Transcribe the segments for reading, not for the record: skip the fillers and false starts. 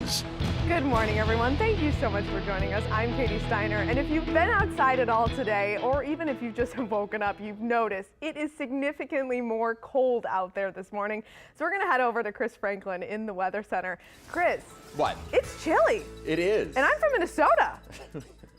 news. Good morning, everyone. Thank you so much for joining us. I'm Katie Steiner, and if you've been outside at all today, or even if you've just woken up, you've noticed it is significantly more cold out there this morning. So we're going to head over to Chris Franklin in the Weather Center. Chris. What? It's chilly. It is. And I'm from Minnesota.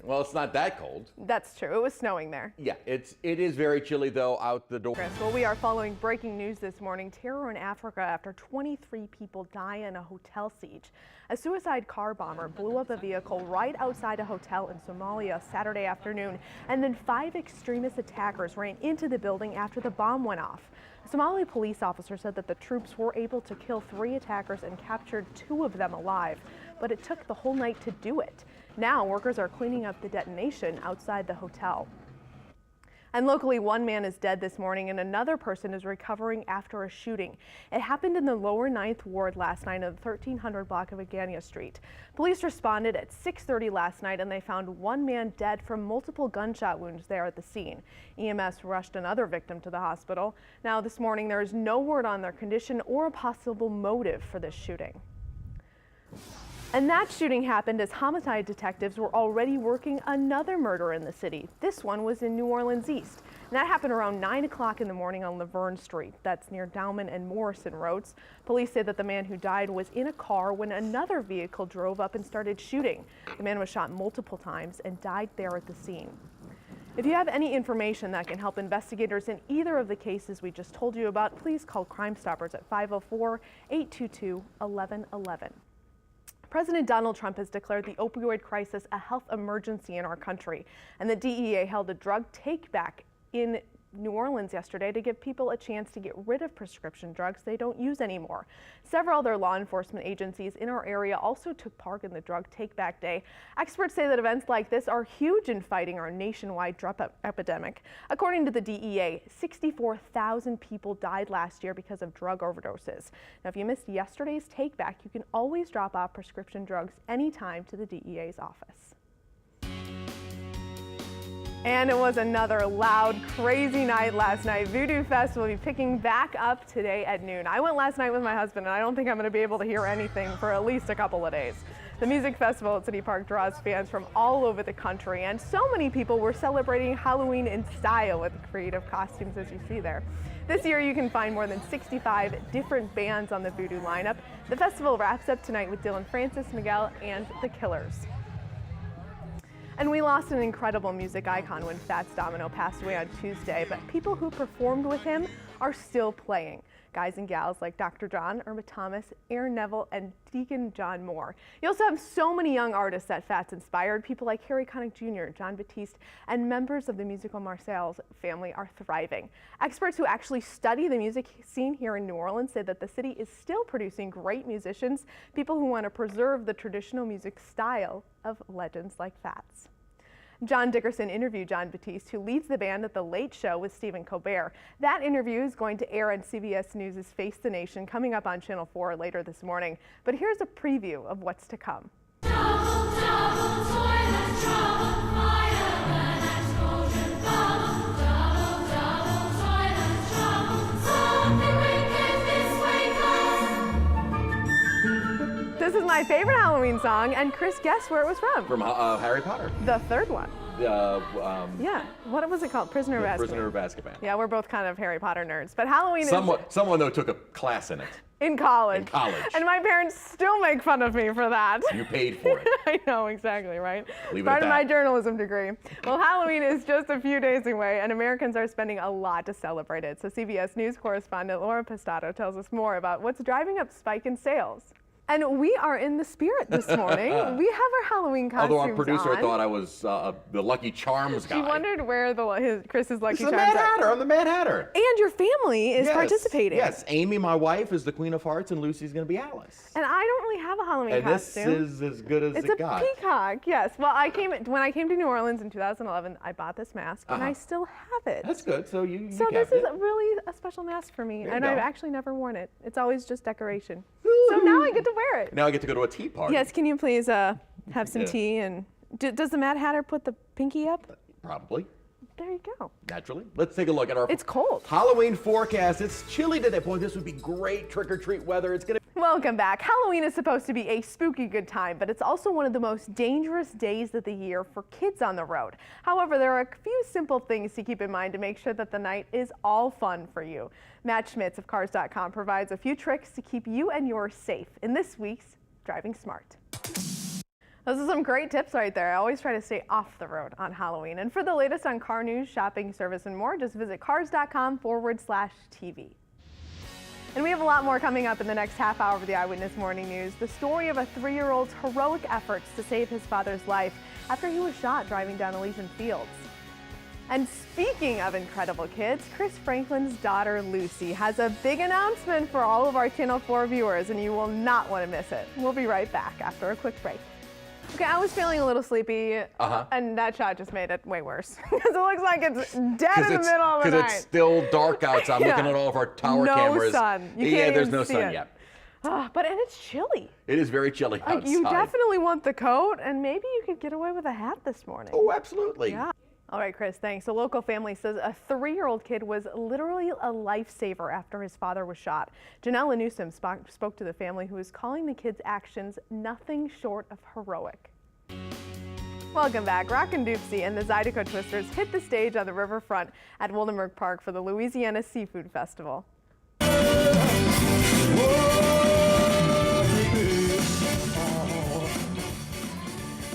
Well, it's not that cold. That's true. It was snowing there. Yeah, it is very chilly, though, out the door. Chris, well, we are following breaking news this morning. Terror in Africa after 23 people die in a hotel siege. A suicide car bomber blew up a vehicle right outside a hotel in Somalia Saturday afternoon, and then 5 extremist attackers ran into the building after the bomb went off. A Somali police officer said that the troops were able to kill 3 attackers and captured 2 of them alive, but it took the whole night to do it. Now, workers are cleaning up the detonation outside the hotel. And locally, 1 man is dead this morning and another person is recovering after a shooting. It happened in the lower 9th Ward last night on the 1300 block of Agania Street. Police responded at 6:30 last night and they found 1 man dead from multiple gunshot wounds there at the scene. EMS rushed another victim to the hospital. Now, this morning, there is no word on their condition or a possible motive for this shooting. And that shooting happened as homicide detectives were already working another murder in the city. This one was in New Orleans East. And that happened around 9 o'clock in the morning on Laverne Street. That's near Dowman and Morrison Roads. Police say that the man who died was in a car when another vehicle drove up and started shooting. The man was shot multiple times and died there at the scene. If you have any information that can help investigators in either of the cases we just told you about, please call Crime Stoppers at 504-822-1111. President Donald Trump has declared the opioid crisis a health emergency in our country, and the DEA held a drug take-back in New Orleans yesterday to give people a chance to get rid of prescription drugs they don't use anymore. Several other law enforcement agencies in our area also took part in the drug take-back day. Experts say that events like this are huge in fighting our nationwide drug epidemic. According to the DEA, 64,000 people died last year because of drug overdoses. Now, if you missed yesterday's take-back, you can always drop off prescription drugs anytime to the DEA's office. And it was another loud, crazy night last night. Voodoo Fest will be picking back up today at noon. I went last night with my husband, and I don't think I'm going to be able to hear anything for at least a couple of days. The music festival at City Park draws fans from all over the country, and so many people were celebrating Halloween in style with creative costumes, as you see there. This year, you can find more than 65 different bands on the Voodoo lineup. The festival wraps up tonight with Dylan Francis, Miguel, and The Killers. And we lost an incredible music icon when Fats Domino passed away on Tuesday, but people who performed with him are still playing. Guys and gals like Dr. John, Irma Thomas, Aaron Neville, and Deacon John Moore. You also have so many young artists that Fats inspired. People like Harry Connick Jr., John Batiste, and members of the musical Marseille's family are thriving. Experts who actually study the music scene here in New Orleans say that the city is still producing great musicians, people who want to preserve the traditional music style of legends like Fats. John Dickerson interviewed John Batiste, who leads the band at The Late Show with Stephen Colbert. That interview is going to air on CBS News' Face the Nation coming up on Channel 4 later this morning. But here's a preview of what's to come. Double, double toilet, trouble, fireman, explosion, bubble, double, double toilet, trouble, something wicked this way goes. This is my favorite Halloween song, and Chris, guess where it was from? From Harry Potter. The third one. Yeah, what was it called? Prisoner of Azkaban. Prisoner of Azkaban. Yeah, we're both kind of Harry Potter nerds, but Halloween Someone though took a class in it. in college. In college. And my parents still make fun of me for that. You paid for it. I know, exactly, right? Leave it Part at of my that. journalism degree. Well, Halloween is just a few days away, and Americans are spending a lot to celebrate it. So CBS News correspondent Laura Pistato tells us more about what's driving up spike in sales. And we are in the spirit this morning. We have our Halloween costumes Although our producer on. thought I was the Lucky Charms guy. She wondered where Chris's Lucky This is the Charms Mad are. Hatter. I'm the Mad Hatter. And your family is Yes, participating. Yes, Amy, my wife, is the Queen of Hearts, and Lucy's going to be Alice. And I don't really have a Halloween And this costume. is as good as It's it a got. peacock, yes. Well, when I came to New Orleans in 2011, I bought this mask, and I still have it. That's good. So you So kept this is it. really a special mask for me, There you and go. I've actually never worn it. It's always just decoration. So now I get to wear it. Now I get to go to a tea party. Yes, can you please have some Yeah. tea? And does the Mad Hatter put the pinky up? Probably. There you go. Naturally. Let's take a look at our It's cold. Halloween forecast. It's chilly today. Boy, this would be great trick-or-treat weather. It's going to Welcome back. Halloween is supposed to be a spooky good time, but it's also one of the most dangerous days of the year for kids on the road. However, there are a few simple things to keep in mind to make sure that the night is all fun for you. Matt Schmitz of Cars.com provides a few tricks to keep you and yours safe in this week's Driving Smart. Those are some great tips right there. I always try to stay off the road on Halloween. And for the latest on car news, shopping, service, and more, just visit cars.com/TV. And we have a lot more coming up in the next half hour of the Eyewitness Morning News. The story of a 3-year-old's heroic efforts to save his father's life after he was shot driving down Elysian Fields. And speaking of incredible kids, Chris Franklin's daughter Lucy has a big announcement for all of our Channel 4 viewers, and you will not want to miss it. We'll be right back after a quick break. Okay, I was feeling a little sleepy, and that shot just made it way worse. Because it looks like it's dead in the middle of the night. Because it's still dark outside. I'm looking at all of our tower cameras. No sun. You can't yeah, there's even no see sun it. yet. And it's chilly. It is very chilly outside. Like, you definitely want the coat, and maybe you could get away with a hat this morning. Oh, absolutely. Yeah. All right, Chris, thanks. A local family says a 3-year-old kid was literally a lifesaver after his father was shot. Janella Newsom spoke to the family, who is calling the kid's actions nothing short of heroic. Welcome back. Rockin' Doopsie and the Zydeco Twisters hit the stage on the riverfront at Wildenberg Park for the Louisiana Seafood Festival.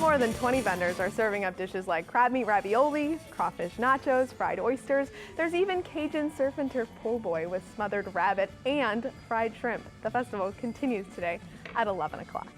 More than 20 vendors are serving up dishes like crab meat ravioli, crawfish nachos, fried oysters. There's even Cajun surf and turf po' boy with smothered rabbit and fried shrimp. The festival continues today at 11 o'clock.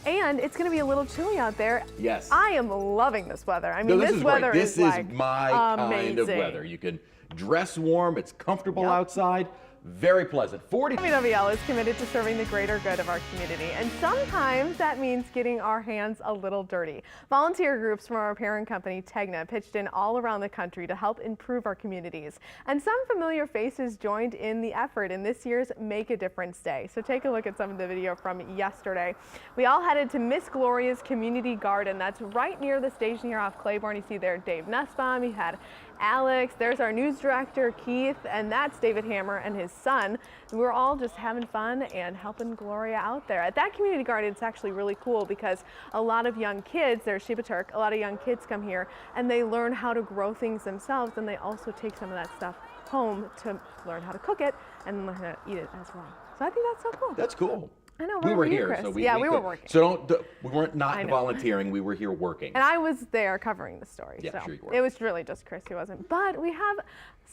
And it's going to be a little chilly out there. Yes. I am loving this weather. I mean, No, this weather this is like my amazing. kind of weather. You can dress warm. It's comfortable outside. Very pleasant. WWL is committed to serving the greater good of our community, and sometimes that means getting our hands a little dirty. Volunteer groups from our parent company, Tegna, pitched in all around the country to help improve our communities. And some familiar faces joined in the effort in this year's Make a Difference Day. So take a look at some of the video from yesterday. We all headed to Miss Gloria's Community Garden. That's right near the station here off Claiborne. You see there Dave Nussbaum, you had Alex, there's our news director, Keith, and that's David Hammer and his son. We're all just having fun and helping Gloria out there. At that community garden, it's actually really cool because a lot of young kids, there's Sheba Turk, a lot of young kids come here and they learn how to grow things themselves, and they also take some of that stuff home to learn how to cook it and learn how to eat it as well. So I think that's so cool. That's cool. I know, we were you, here, Chris? so we were could. working. So we weren't not volunteering. We were here working. And I was there covering the story. Yeah, so sure you were. It was really just Chris who wasn't. But we have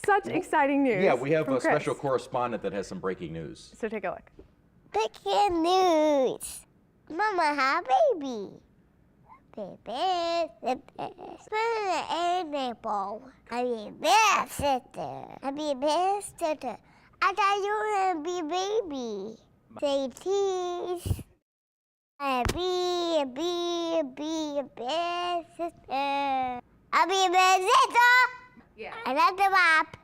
such exciting news. Yeah, we have from a Chris. special correspondent that has some breaking news. So take a look. Breaking news. Mama, have baby. Baby, animal. I mean, best sister. I mean, best sister. I thought you were gonna be baby. Say cheese. I be a best sister. I be a best sister. Yeah. I love the map.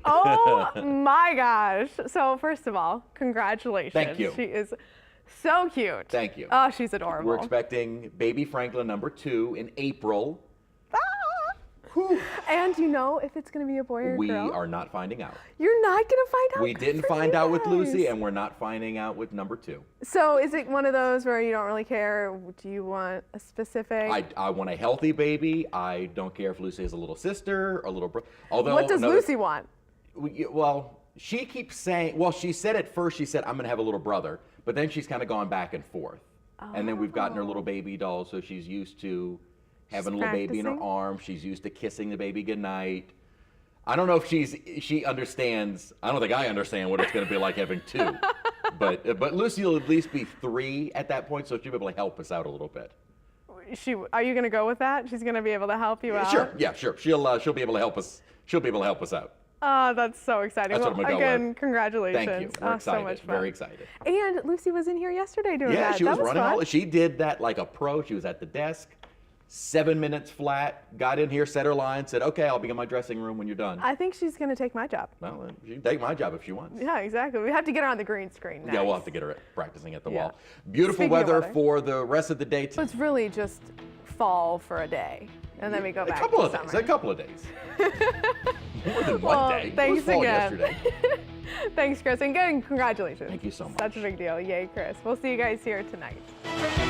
Oh my gosh. So first of all, congratulations. Thank you. She is so cute. Thank you. Oh, she's adorable. We're expecting baby Franklin #2 in April. And you know if it's going to be a boy or a girl? We are not finding out. You're not going to find out? We didn't find out with Lucy, and we're not finding out with #2. So is it one of those where you don't really care? Do you want a specific? I want a healthy baby. I don't care if Lucy has a little sister or a little brother. Although, What does Lucy want? Well, she keeps saying, well, she said at first, she said, I'm going to have a little brother. But then she's kind of gone back and forth. And then we've gotten her little baby doll, so she's used to having a little baby in her practicing? arms. She's used to kissing the baby goodnight. I don't know if she understands. I don't think I understand what it's going to be like having 2. But Lucy will at least be 3 at that point, so she'll be able to help us out a little bit. Are you going to go with that? She's going to be able to help you out? Sure. Yeah, sure. She'll be able to help us. She'll be able to help us out. Oh, that's so exciting. That's what I'm gonna go again, with. congratulations. Thank you. We're excited. So much fun. Very excited. And Lucy was in here yesterday doing Yeah, that. she was that running fun. all. She did that like a pro. She was at the desk, 7 minutes flat. Got in here, set her line, said, "Okay, I'll be in my dressing room when you're done." I think she's going to take my job. Well, she can take my job if she wants. Yeah, exactly. We have to get her on the green screen next. Yeah, we'll have to get her practicing at the Yeah. wall. Beautiful Speaking of weather weather. for the rest of the day. So it's really just fall for a day, and then we go back A couple to of days. summer. A couple of days. More than Well, one day. thanks it was fall again. yesterday. Thanks, Chris, and good, congratulations. Thank you so much. Such a big deal. Yay, Chris. We'll see you guys here tonight.